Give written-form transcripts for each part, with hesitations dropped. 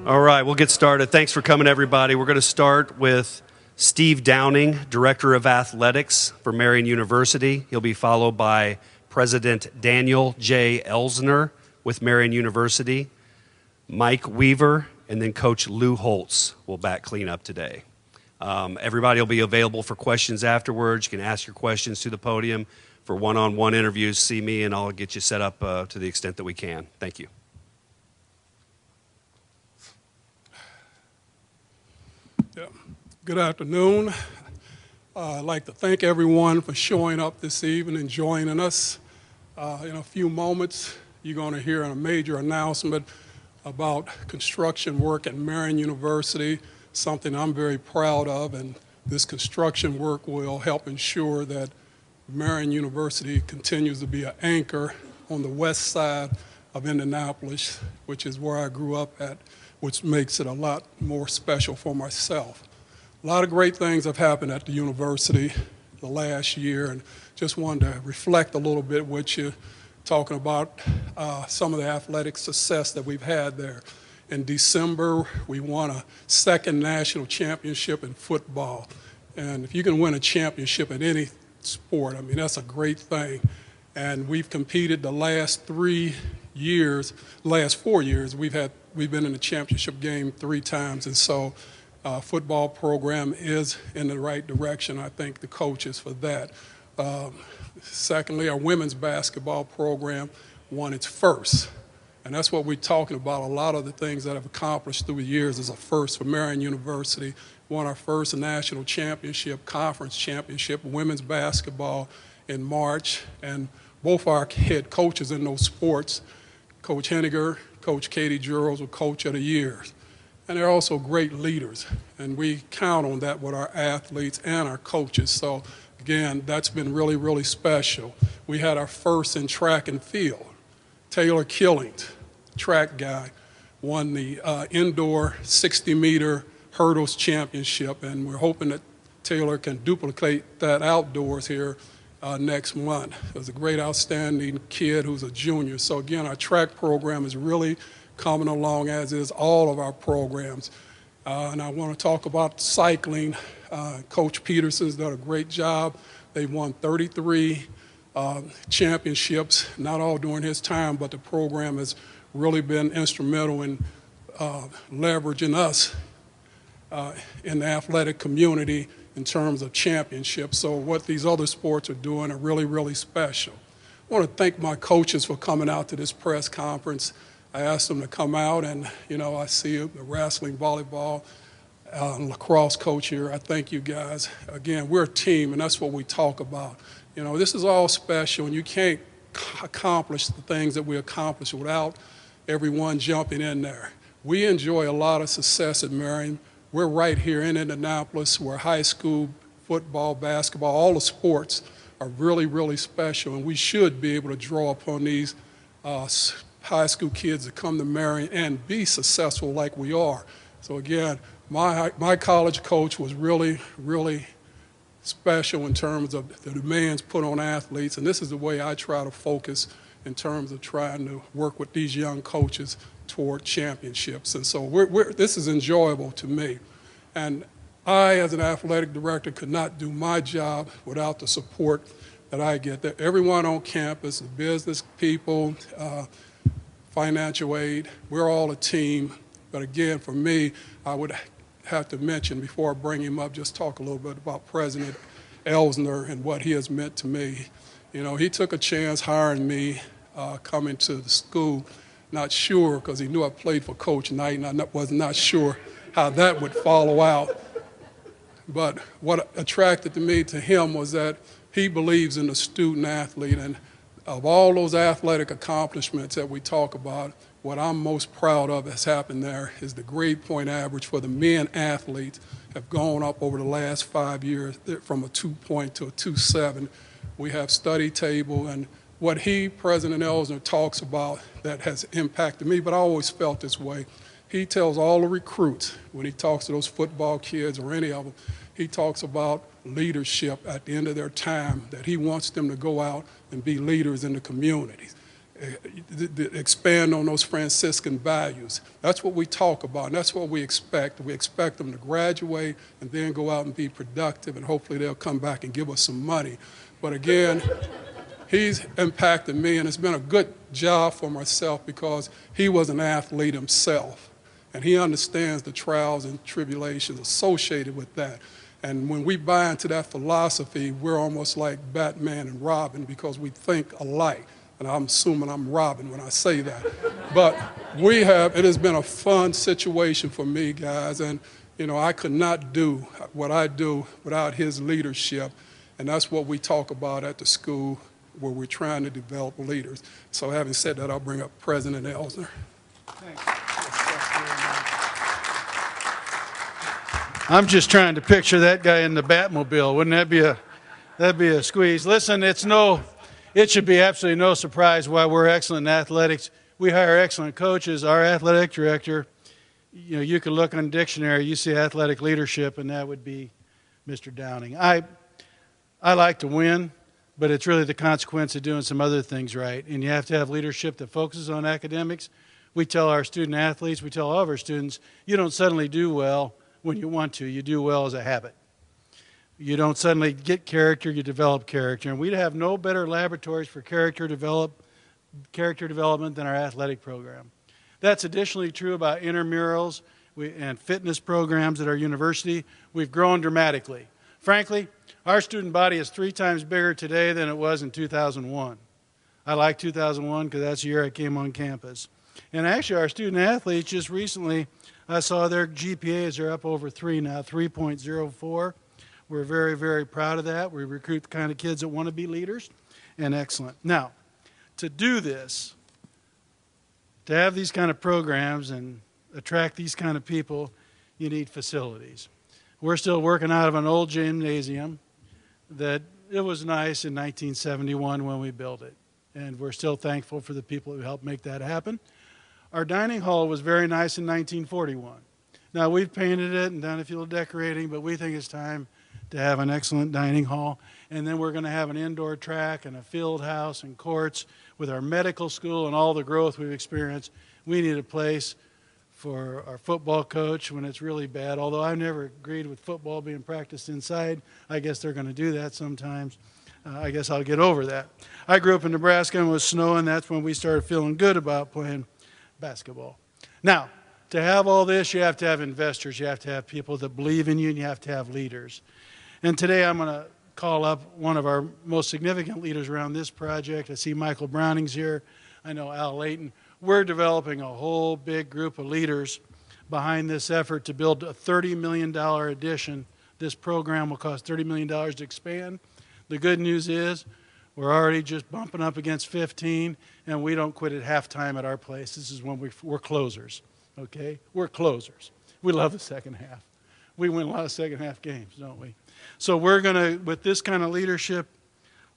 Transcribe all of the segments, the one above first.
All right, we'll get started. Thanks for coming, everybody. We're going to start with Steve Downing, Director of Athletics for Marian University. He'll be followed by President Daniel J. Elsener with Marian University, Mike Weaver, and then Coach Lou Holtz will back clean up today. Everybody will be available for questions afterwards. You can ask your questions to the podium. For one-on-one interviews, see me, and I'll get you set up to the extent that we can. Thank you. Yeah. Good afternoon. I'd like to thank everyone for showing up this evening and joining us. In a few moments, you're going to hear a major announcement about construction work at Marian University, something I'm very proud of, and this construction work will help ensure that Marian University continues to be an anchor on the west side of Indianapolis, which is where I grew up at, which makes it a lot more special for myself. A lot of great things have happened at the university the last year, and just wanted to reflect a little bit with you, talking about some of the athletic success that we've had there. In December, we won a second national championship in football. And if you can win a championship in any sport, I mean, that's a great thing. And we've competed the last 4 years, we've been in the championship game 3 times. And so football program is in the right direction. I thank the coaches for that. Secondly, our women's basketball program won its first. And that's what we're talking about. A lot of the things that have accomplished through the years is a first for Marian University. Won our first national championship, conference championship, women's basketball in March. And both our head coaches in those sports, Coach Henniger, Coach Katie Juros, were Coach of the Year. And they're also great leaders. And we count on that with our athletes and our coaches. So, again, that's been really, really special. We had our first in track and field. Taylor Killings, track guy, won the indoor 60-meter hurdles championship, and we're hoping that Taylor can duplicate that outdoors here next month. He's a great, outstanding kid who's a junior. So, again, our track program is really coming along, as is all of our programs. And I want to talk about cycling. Coach Peterson's done a great job. They've won 33 championships, not all during his time, but the program has really been instrumental in leveraging us in the athletic community in terms of championships. So what these other sports are doing are really, really special. I want to thank my coaches for coming out to this press conference. I asked them to come out, and, you know, I see the wrestling, volleyball, lacrosse coach here. I thank you guys. Again, we're a team, and that's what we talk about. You know, this is all special, and you can't accomplish the things that we accomplish without everyone jumping in there. We enjoy a lot of success at Marian. We're right here in Indianapolis, where high school, football, basketball, all the sports are really, really special, and we should be able to draw upon these high school kids to come to Marian and be successful like we are. So again, my college coach was really, really special in terms of the demands put on athletes, and this is the way I try to focus in terms of trying to work with these young coaches toward championships. And so this is enjoyable to me. And I, as an athletic director, could not do my job without the support that I get. That everyone on campus, the business people, financial aid, we're all a team. But again, for me, I would have to mention, before I bring him up, just talk a little bit about President Elsener and what he has meant to me. You know, he took a chance hiring me coming to the school, not sure, because he knew I played for Coach Knight, and I was not sure how that would follow out. But what attracted me to him was that he believes in the student athlete, and of all those athletic accomplishments that we talk about, what I'm most proud of has happened there is the grade point average for the men athletes have gone up over the last 5 years from a 2 to a 2.7. We have study table, and what President Elsener, talks about that has impacted me, but I always felt this way. He tells all the recruits, when he talks to those football kids or any of them, he talks about leadership at the end of their time, that he wants them to go out and be leaders in the communities. expand on those Franciscan values. That's what we talk about, and that's what we expect. We expect them to graduate and then go out and be productive, and hopefully they'll come back and give us some money. But again, he's impacted me, and it's been a good job for myself because he was an athlete himself, and he understands the trials and tribulations associated with that. And when we buy into that philosophy, we're almost like Batman and Robin because we think alike. And I'm assuming I'm Robin when I say that. But it has been a fun situation for me, guys, and I could not do what I do without his leadership, and that's what we talk about at the school where we're trying to develop leaders. So having said that, I'll bring up President Elsener. Thanks. I'm just trying to picture that guy in the Batmobile. Wouldn't that'd be a squeeze? Listen, it should be absolutely no surprise why we're excellent in athletics. We hire excellent coaches. Our athletic director, you can look on the dictionary, you see athletic leadership, and that would be Mr. Downing. I like to win, but it's really the consequence of doing some other things right. And you have to have leadership that focuses on academics. We tell our student athletes, we tell all of our students, you don't suddenly do well when you want to. You do well as a habit. You don't suddenly get character, you develop character. And we'd have no better laboratories for character development than our athletic program. That's additionally true about intramurals and fitness programs at our university. We've grown dramatically. Frankly, our student body is 3 times bigger today than it was in 2001. I like 2001 because that's the year I came on campus. And actually, our student athletes just recently, I saw their GPAs are up over 3 now, 3.04. We're very, very proud of that. We recruit the kind of kids that want to be leaders, and excellent. Now, to do this, to have these kind of programs and attract these kind of people, you need facilities. We're still working out of an old gymnasium that it was nice in 1971 when we built it, and we're still thankful for the people who helped make that happen. Our dining hall was very nice in 1941. Now, we've painted it and done a few decorating, but we think it's time to have an excellent dining hall. And then we're going to have an indoor track and a field house and courts. With our medical school and all the growth we've experienced, we need a place for our football coach when it's really bad. Although I've never agreed with football being practiced inside. I guess they're going to do that sometimes. I guess I'll get over that. I grew up in Nebraska and it was snowing. That's when we started feeling good about playing basketball. Now, to have all this, you have to have investors. You have to have people that believe in you, and you have to have leaders. And today I'm going to call up one of our most significant leaders around this project. I see Michael Browning's here. I know Al Layton. We're developing a whole big group of leaders behind this effort to build a $30 million addition. This program will cost $30 million to expand. The good news is we're already just bumping up against 15, and we don't quit at halftime at our place. This is when we're closers, okay? We're closers. We love the second half. We win a lot of second half games, don't we? So we're going to, with this kind of leadership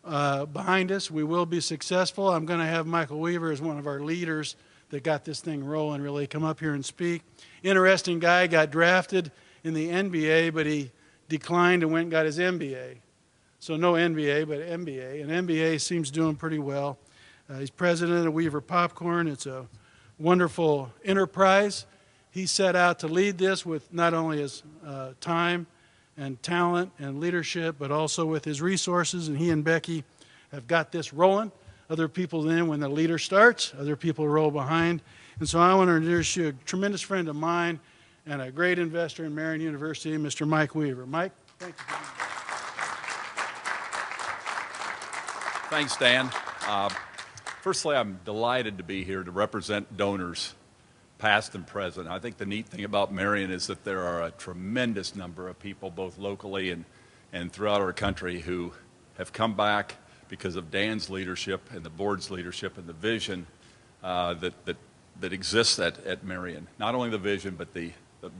behind us, we will be successful. I'm going to have Michael Weaver as one of our leaders that got this thing rolling really come up here and speak. Interesting guy, got drafted in the NBA, but he declined and went and got his MBA. So no NBA, but MBA. And MBA seems doing pretty well. He's president of Weaver Popcorn. It's a wonderful enterprise. He set out to lead this with not only his time and talent and leadership, but also with his resources. And he and Becky have got this rolling. Other people then, when the leader starts, other people roll behind. And so I want to introduce you a tremendous friend of mine and a great investor in Marian University, Mr. Mike Weaver. Mike, thank you. Thanks, Dan. Firstly, I'm delighted to be here to represent donors, past and present. I think the neat thing about Marian is that there are a tremendous number of people, both locally and throughout our country, who have come back because of Dan's leadership and the board's leadership and the vision that exists at Marian. Not only the vision, but the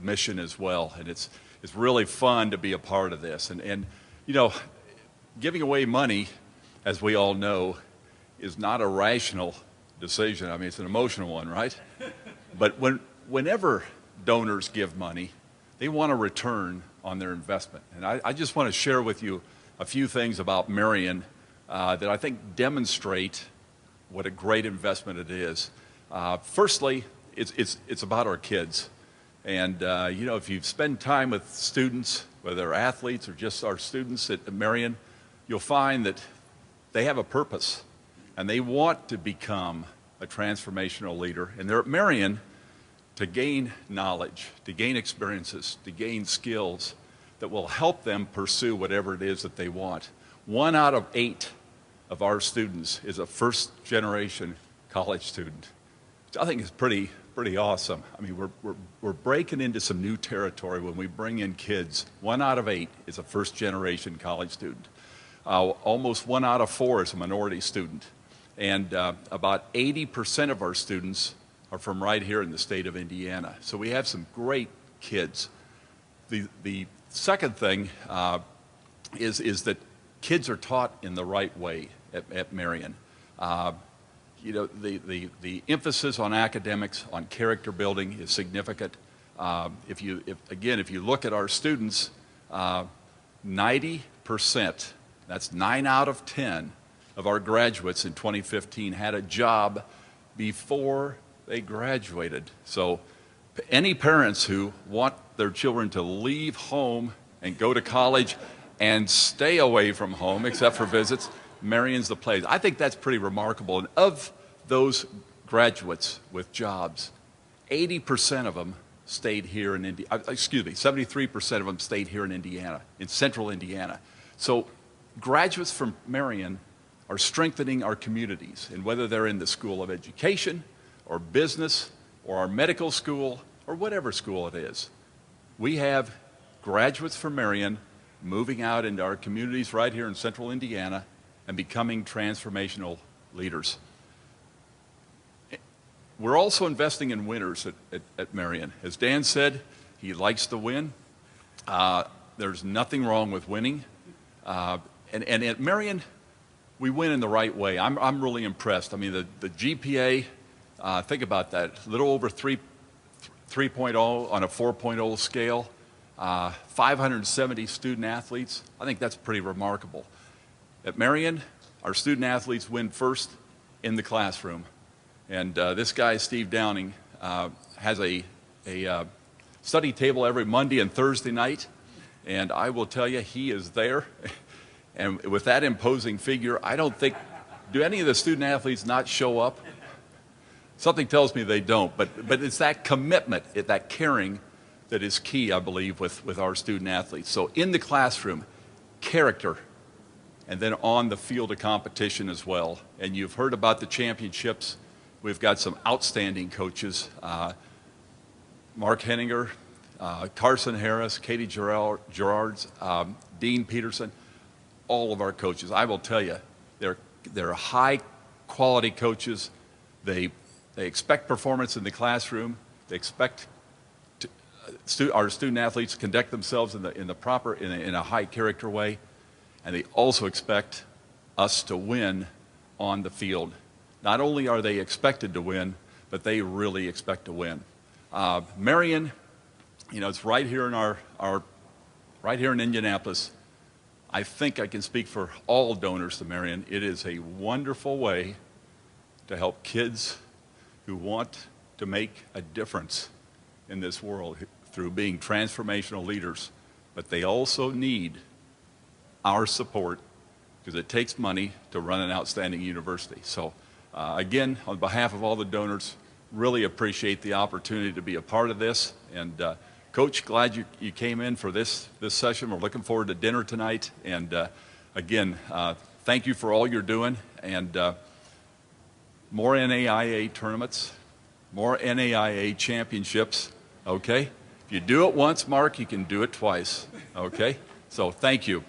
mission as well. And it's really fun to be a part of this. And you know, giving away money, as we all know, is not a rational decision. I mean, it's an emotional one, right? But whenever donors give money, they want a return on their investment. And I just want to share with you a few things about Marian that I think demonstrate what a great investment it is. Firstly, it's about our kids. And, you know, if you spend time with students, whether they're athletes or just our students at Marian, you'll find that they have a purpose and they want to become a transformational leader. And they're at Marian to gain knowledge, to gain experiences, to gain skills that will help them pursue whatever it is that they want. 1 out of 8 of our students is a first-generation college student, which I think is pretty awesome. I mean, we're breaking into some new territory when we bring in kids. 1 out of 8 is a first-generation college student. Almost 1 out of 4 is a minority student. And about 80% of our students are from right here in the state of Indiana. So we have some great kids. The second thing is that kids are taught in the right way at Marian. You know, the emphasis on academics, on character building is significant. If you look at our students, 90%, that's 9 out of 10 of our graduates in 2015 had a job before they graduated. So any parents who want their children to leave home and go to college and stay away from home except for visits, Marian's the place. I think that's pretty remarkable. And of those graduates with jobs, 80% of them stayed here in Indiana. 73% of them stayed here in Indiana, in central Indiana. So graduates from Marian are strengthening our communities, and whether they're in the School of Education or business or our medical school or whatever school it is, we have graduates from Marian moving out into our communities right here in central Indiana and becoming transformational leaders. We're also investing in winners at Marian. As Dan said, he likes to win. There's nothing wrong with winning. And at Marian, we win in the right way. I'm really impressed. I mean, the GPA, think about that, a little over 3.0 on a 4.0 scale, 570 student athletes. I think that's pretty remarkable. At Marian, our student athletes win first in the classroom. And this guy, Steve Downing, has a study table every Monday and Thursday night. And I will tell you, he is there. And with that imposing figure, I don't think, do any of the student athletes not show up? Something tells me they don't, but it's that commitment, that caring that is key, I believe, with our student athletes. So in the classroom, character, and then on the field of competition as well. And you've heard about the championships. We've got some outstanding coaches, Mark Henninger, Carson Harris, Katie Gerards, Dean Peterson. All of our coaches, I will tell you, they're high quality coaches. They expect performance in the classroom. They expect our student athletes to conduct themselves in a high character way, and they also expect us to win on the field. Not only are they expected to win, but they really expect to win. Marian, you know, it's right here in right here in Indianapolis. I think I can speak for all donors to Marian. It is a wonderful way to help kids who want to make a difference in this world through being transformational leaders. But they also need our support because it takes money to run an outstanding university. So again, on behalf of all the donors, really appreciate the opportunity to be a part of this. And Coach, glad you came in for this session. We're looking forward to dinner tonight. And again, thank you for all you're doing. And more NAIA tournaments, more NAIA championships, okay? If you do it once, Mark, you can do it twice, okay? So thank you.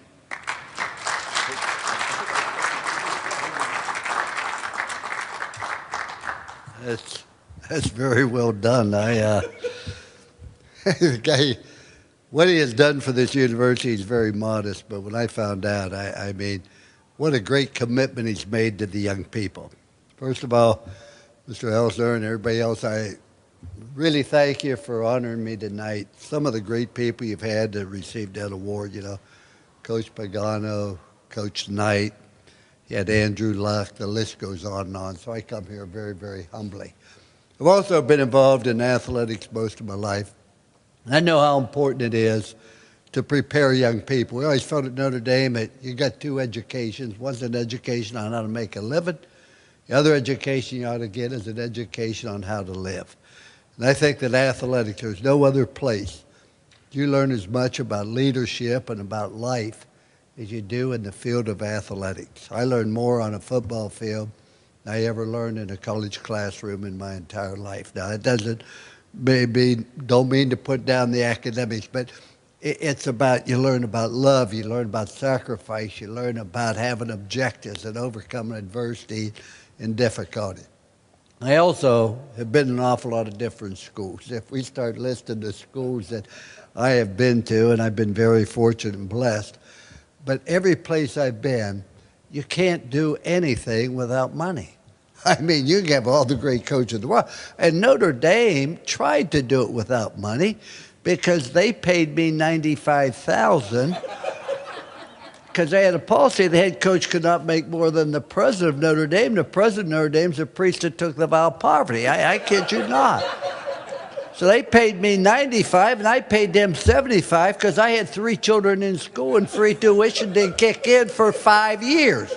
That's very well done. The guy, what he has done for this university is very modest, but when I found out, I mean, what a great commitment he's made to the young people. First of all, Mr. Elsener and everybody else, I really thank you for honoring me tonight. Some of the great people you've had that received that award, you know, Coach Pagano, Coach Knight, He had Andrew Luck. The list goes on and on. So I come here very, very humbly. I've also been involved in athletics most of my life. And I know how important it is to prepare young people. We always felt at Notre Dame that you got two educations. One's an education on how to make a living. The other education you ought to get is an education on how to live. And I think that athletics, there's no other place you learn as much about leadership and about life as you do in the field of athletics. I learned more on a football field than I ever learned in a college classroom in my entire life. Now, it don't mean to put down the academics, but it's about, you learn about love, you learn about sacrifice, you learn about having objectives and overcoming adversity and difficulty. I also have been in an awful lot of different schools. If we start listing the schools that I have been to, and I've been very fortunate and blessed, but every place I've been, you can't do anything without money. I mean, you can have all the great coaches in the world. And Notre Dame tried to do it without money because they paid me $95,000 because they had a policy the head coach could not make more than the president of Notre Dame. The president of Notre Dame is a priest that took the vow of poverty. I kid you not. So they paid me $95,000 and I paid them $75,000 because I had 3 children in school and free tuition didn't kick in for 5 years.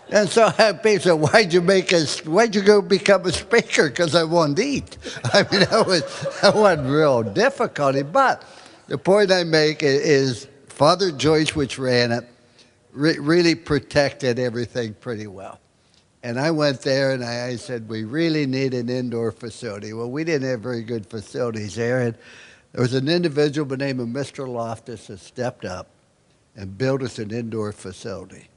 And so people said, why'd you go become a speaker? Because I wanted to eat. I mean, that wasn't real difficulty. But the point I make is Father Joyce, which ran it, really protected everything pretty well. And I went there and I said, we really need an indoor facility. Well, we didn't have very good facilities there. And there was an individual by the name of Mr. Loftus that stepped up and built us an indoor facility.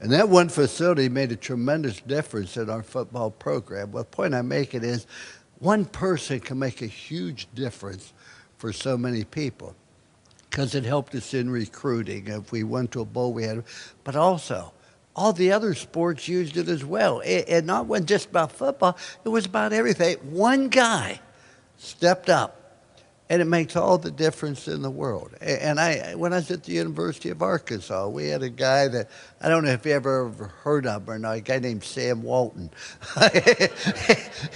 And that one facility made a tremendous difference in our football program. Well, the point I'm making is one person can make a huge difference for so many people because it helped us in recruiting. If we went to a bowl, we had, but also all the other sports used it as well. It not wasn't just about football, it was about everything. One guy stepped up, and it makes all the difference in the world. And when I was at the University of Arkansas, we had a guy that, I don't know if you ever heard of him or not, a guy named Sam Walton.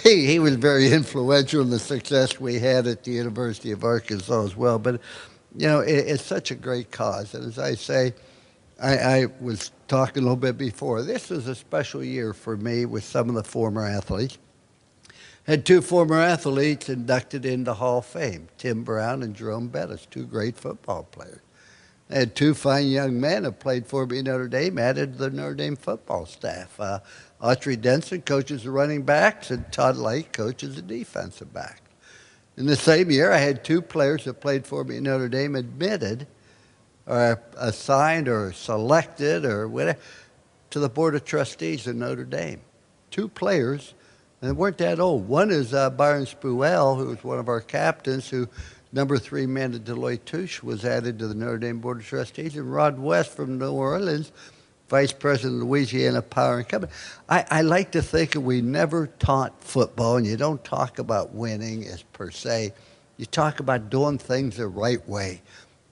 he was very influential in the success we had at the University of Arkansas as well. But, you know, it's such a great cause. And as I say, I was talking a little bit before, this was a special year for me with some of the former athletes. Had 2 former athletes inducted into Hall of Fame, Tim Brown and Jerome Bettis, 2 great football players. I had 2 fine young men who played for me at Notre Dame, added to the Notre Dame football staff. Autry Denson coaches the running backs, and Todd Lake coaches the defensive back. In the same year, I had 2 players that played for me at Notre Dame admitted or assigned or selected or whatever to the Board of Trustees of Notre Dame. 2 players. And they weren't that old. One is Byron Spuel, who was one of our captains, who number 3 man at Deloitte Touche was added to the Notre Dame Board of Trustees, and Rod West from New Orleans, vice president of Louisiana Power and Company. I like to think that we never taught football, and you don't talk about winning as per se. You talk about doing things the right way,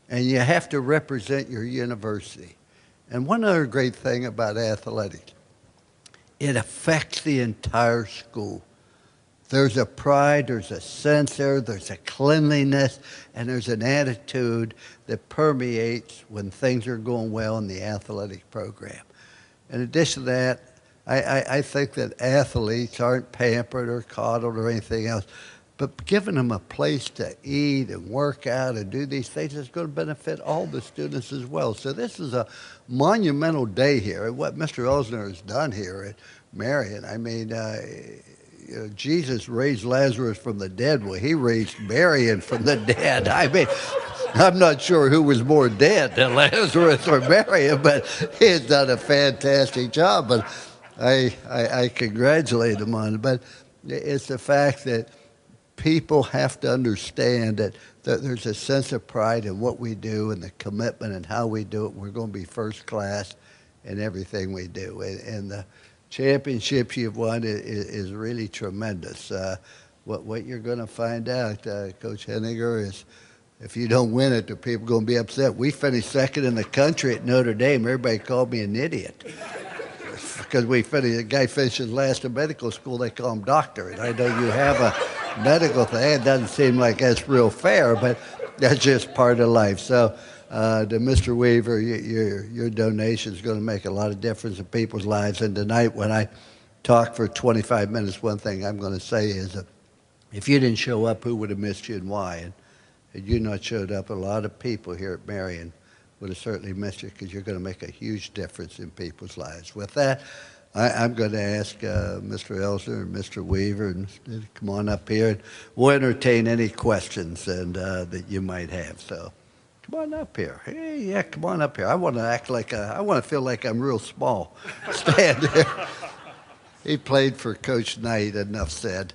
and you have to represent your university. And one other great thing about athletics, it affects the entire school. There's a pride, there's a sense there's a cleanliness, and there's an attitude that permeates when things are going well in the athletic program. In addition to that, I think that athletes aren't pampered or coddled or anything else, but giving them a place to eat and work out and do these things is going to benefit all the students as well. So this is a monumental day here. And what Mr. Elsener has done here at Marian, I mean, you know, Jesus raised Lazarus from the dead. Well, he raised Marian from the dead. I mean, I'm not sure who was more dead, Lazarus or Marian, but he has done a fantastic job. But I congratulate him on it. But it's the fact that people have to understand that there's a sense of pride in what we do and the commitment and how we do it. We're going to be first class in everything we do. And the championships you've won is really tremendous. What you're going to find out, Coach Henniger, is if you don't win it, the people are going to be upset. We finished second in the country at Notre Dame. Everybody called me an idiot. because the guy finishes last in medical school, they call him doctor. And I know you have a medical thing. It doesn't seem like that's real fair, but that's just part of life. So to Mr. Weaver, your donation is going to make a lot of difference in people's lives. And tonight when I talk for 25 minutes, one thing I'm going to say is that if you didn't show up, who would have missed you and why? And had you not showed up, a lot of people here at Marian would have certainly missed you because you're going to make a huge difference in people's lives. With that, I'm going to ask Mr. Elsener and Mr. Weaver and to come on up here, and we'll entertain any questions that you might have. So come on up here. Hey, yeah, come on up here. I want to feel like I'm real small. Stand there. He played for Coach Knight, enough said.